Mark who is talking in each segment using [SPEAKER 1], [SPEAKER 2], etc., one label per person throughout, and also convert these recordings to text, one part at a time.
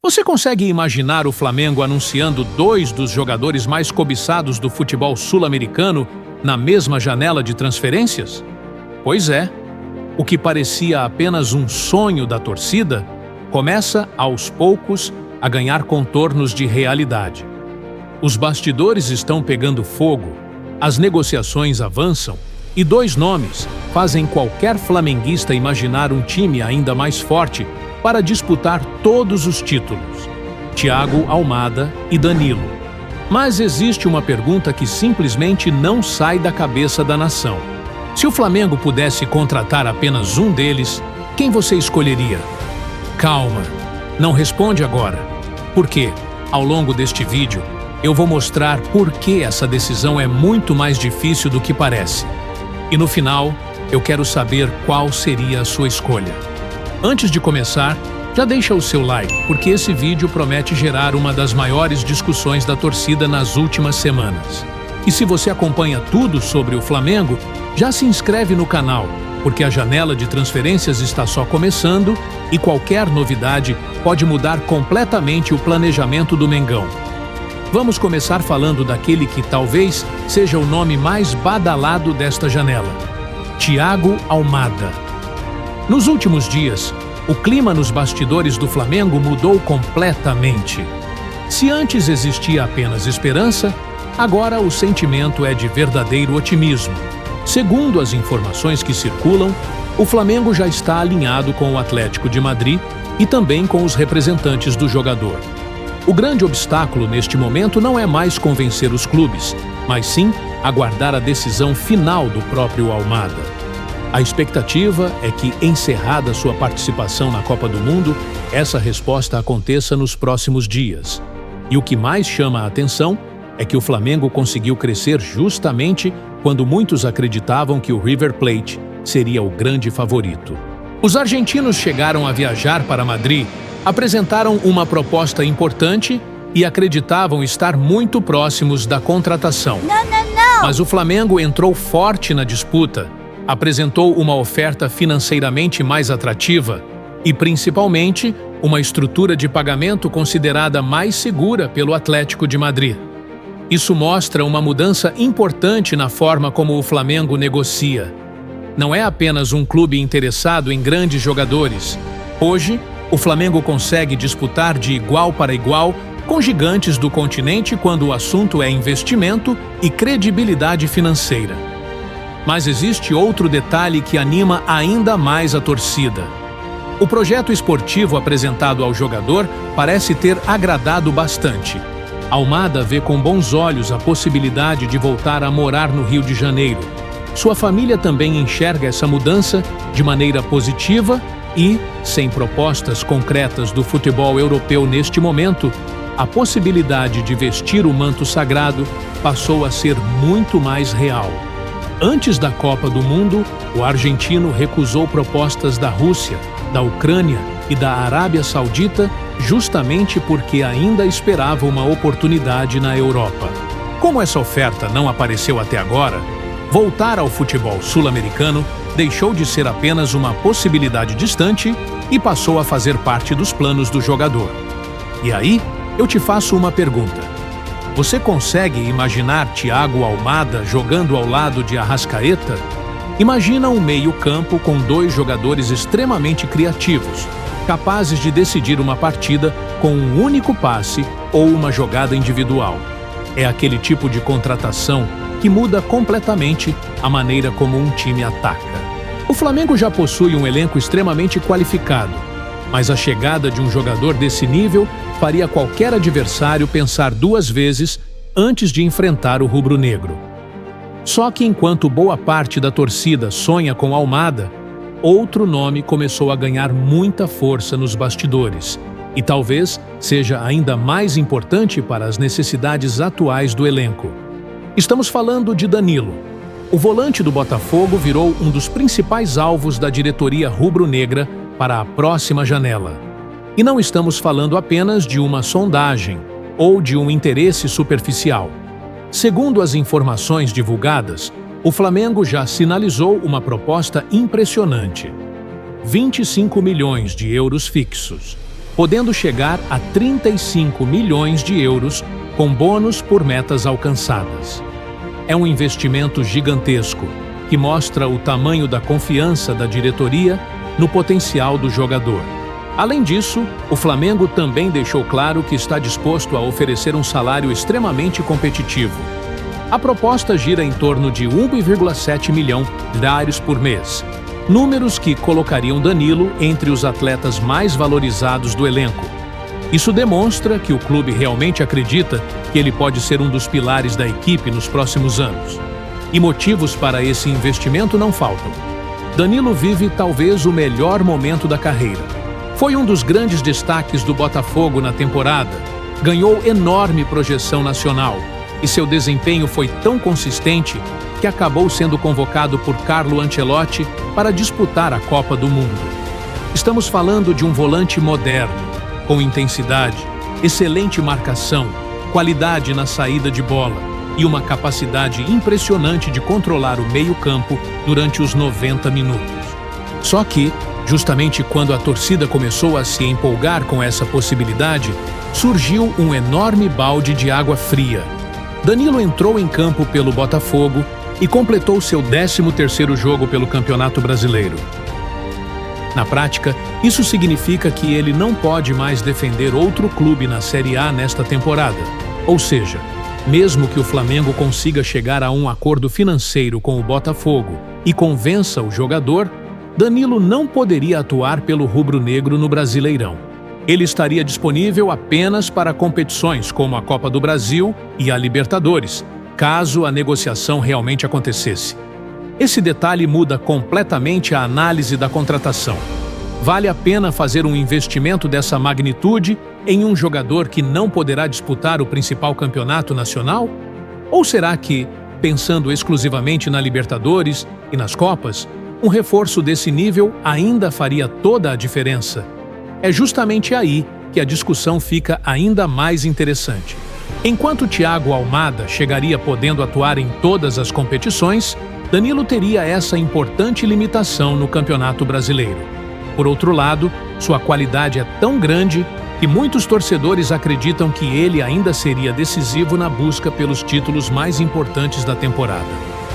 [SPEAKER 1] Você consegue imaginar o Flamengo anunciando dois dos jogadores mais cobiçados do futebol sul-americano na mesma janela de transferências? Pois é, o que parecia apenas um sonho da torcida começa, aos poucos, a ganhar contornos de realidade. Os bastidores estão pegando fogo, as negociações avançam e dois nomes fazem qualquer flamenguista imaginar um time ainda mais forte para disputar todos os títulos: Thiago Almada e Danilo. Mas existe uma pergunta que simplesmente não sai da cabeça da nação. Se o Flamengo pudesse contratar apenas um deles, quem você escolheria? Calma, não responde agora, porque, ao longo deste vídeo, eu vou mostrar por que essa decisão é muito mais difícil do que parece. E no final, eu quero saber qual seria a sua escolha. Antes de começar, já deixa o seu like, porque esse vídeo promete gerar uma das maiores discussões da torcida nas últimas semanas. E se você acompanha tudo sobre o Flamengo, já se inscreve no canal, porque a janela de transferências está só começando e qualquer novidade pode mudar completamente o planejamento do Mengão. Vamos começar falando daquele que talvez seja o nome mais badalado desta janela: Thiago Almada. Nos últimos dias, o clima nos bastidores do Flamengo mudou completamente. Se antes existia apenas esperança, agora o sentimento é de verdadeiro otimismo. Segundo as informações que circulam, o Flamengo já está alinhado com o Atlético de Madrid e também com os representantes do jogador. O grande obstáculo neste momento não é mais convencer os clubes, mas sim aguardar a decisão final do próprio Almada. A expectativa é que, encerrada sua participação na Copa do Mundo, essa resposta aconteça nos próximos dias. E o que mais chama a atenção é que o Flamengo conseguiu crescer justamente quando muitos acreditavam que o River Plate seria o grande favorito. Os argentinos chegaram a viajar para Madrid, apresentaram uma proposta importante e acreditavam estar muito próximos da contratação.
[SPEAKER 2] Não!
[SPEAKER 1] Mas o Flamengo entrou forte na disputa, apresentou uma oferta financeiramente mais atrativa e, principalmente, uma estrutura de pagamento considerada mais segura pelo Atlético de Madrid. Isso mostra uma mudança importante na forma como o Flamengo negocia. Não é apenas um clube interessado em grandes jogadores. Hoje, o Flamengo consegue disputar de igual para igual com gigantes do continente quando o assunto é investimento e credibilidade financeira. Mas existe outro detalhe que anima ainda mais a torcida. O projeto esportivo apresentado ao jogador parece ter agradado bastante. Almada vê com bons olhos a possibilidade de voltar a morar no Rio de Janeiro. Sua família também enxerga essa mudança de maneira positiva e, sem propostas concretas do futebol europeu neste momento, a possibilidade de vestir o manto sagrado passou a ser muito mais real. Antes da Copa do Mundo, o argentino recusou propostas da Rússia, da Ucrânia e da Arábia Saudita justamente porque ainda esperava uma oportunidade na Europa. Como essa oferta não apareceu até agora, voltar ao futebol sul-americano deixou de ser apenas uma possibilidade distante e passou a fazer parte dos planos do jogador. E aí, eu te faço uma pergunta. Você consegue imaginar Thiago Almada jogando ao lado de Arrascaeta? Imagina um meio-campo com dois jogadores extremamente criativos, capazes de decidir uma partida com um único passe ou uma jogada individual. É aquele tipo de contratação que muda completamente a maneira como um time ataca. O Flamengo já possui um elenco extremamente qualificado, mas a chegada de um jogador desse nível faria qualquer adversário pensar duas vezes antes de enfrentar o rubro-negro. Só que enquanto boa parte da torcida sonha com Almada, outro nome começou a ganhar muita força nos bastidores e talvez seja ainda mais importante para as necessidades atuais do elenco. Estamos falando de Danilo. O volante do Botafogo virou um dos principais alvos da diretoria rubro-negra para a próxima janela. E não estamos falando apenas de uma sondagem ou de um interesse superficial. Segundo as informações divulgadas, o Flamengo já sinalizou uma proposta impressionante: 25 milhões de euros fixos. podendo chegar a 35 milhões de euros com bônus por metas alcançadas. É um investimento gigantesco que mostra o tamanho da confiança da diretoria no potencial do jogador. Além disso, o Flamengo também deixou claro que está disposto a oferecer um salário extremamente competitivo. A proposta gira em torno de 1,7 milhão diários por mês, números que colocariam Danilo entre os atletas mais valorizados do elenco. Isso demonstra que o clube realmente acredita que ele pode ser um dos pilares da equipe nos próximos anos. E motivos para esse investimento não faltam. Danilo vive talvez o melhor momento da carreira. Foi um dos grandes destaques do Botafogo na temporada, ganhou enorme projeção nacional e seu desempenho foi tão consistente que acabou sendo convocado por Carlo Ancelotti para disputar a Copa do Mundo. Estamos falando de um volante moderno, com intensidade, excelente marcação, qualidade na saída de bola e uma capacidade impressionante de controlar o meio-campo durante os 90 minutos. Só que, justamente quando a torcida começou a se empolgar com essa possibilidade, surgiu um enorme balde de água fria. Danilo entrou em campo pelo Botafogo e completou seu 13º jogo pelo Campeonato Brasileiro. Na prática, isso significa que ele não pode mais defender outro clube na Série A nesta temporada. Ou seja, mesmo que o Flamengo consiga chegar a um acordo financeiro com o Botafogo e convença o jogador, Danilo não poderia atuar pelo rubro-negro no Brasileirão. Ele estaria disponível apenas para competições como a Copa do Brasil e a Libertadores, caso a negociação realmente acontecesse. Esse detalhe muda completamente a análise da contratação. Vale a pena fazer um investimento dessa magnitude em um jogador que não poderá disputar o principal campeonato nacional? Ou será que, pensando exclusivamente na Libertadores e nas Copas, um reforço desse nível ainda faria toda a diferença? É justamente aí que a discussão fica ainda mais interessante. Enquanto Thiago Almada chegaria podendo atuar em todas as competições, Danilo teria essa importante limitação no Campeonato Brasileiro. Por outro lado, sua qualidade é tão grande que muitos torcedores acreditam que ele ainda seria decisivo na busca pelos títulos mais importantes da temporada.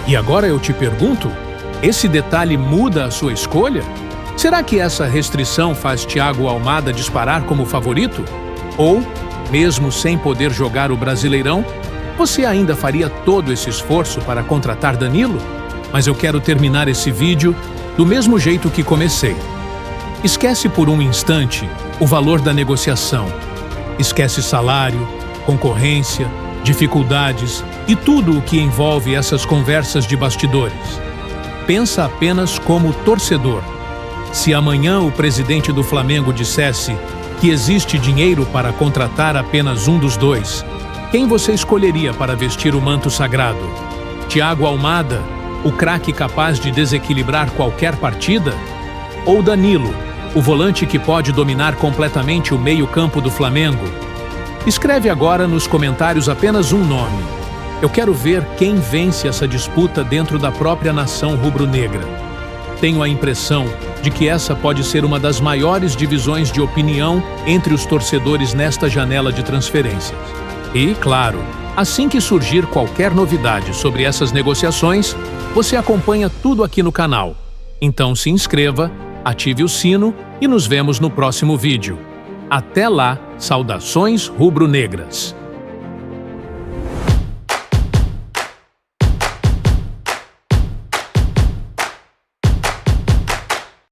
[SPEAKER 1] E agora eu te pergunto, esse detalhe muda a sua escolha? Será que essa restrição faz Thiago Almada disparar como favorito? Ou, mesmo sem poder jogar o Brasileirão, você ainda faria todo esse esforço para contratar Danilo? Mas eu quero terminar esse vídeo do mesmo jeito que comecei. Esquece por um instante o valor da negociação. Esquece salário, concorrência, dificuldades e tudo o que envolve essas conversas de bastidores. Pensa apenas como torcedor. Se amanhã o presidente do Flamengo dissesse que existe dinheiro para contratar apenas um dos dois, quem você escolheria para vestir o manto sagrado? Thiago Almada, o craque capaz de desequilibrar qualquer partida? Ou Danilo, o volante que pode dominar completamente o meio-campo do Flamengo? Escreve agora nos comentários apenas um nome. Eu quero ver quem vence essa disputa dentro da própria nação rubro-negra. Tenho a impressão de que essa pode ser uma das maiores divisões de opinião entre os torcedores nesta janela de transferências. E, claro, assim que surgir qualquer novidade sobre essas negociações, você acompanha tudo aqui no canal. Então se inscreva, ative o sino e nos vemos no próximo vídeo. Até lá, saudações rubro-negras!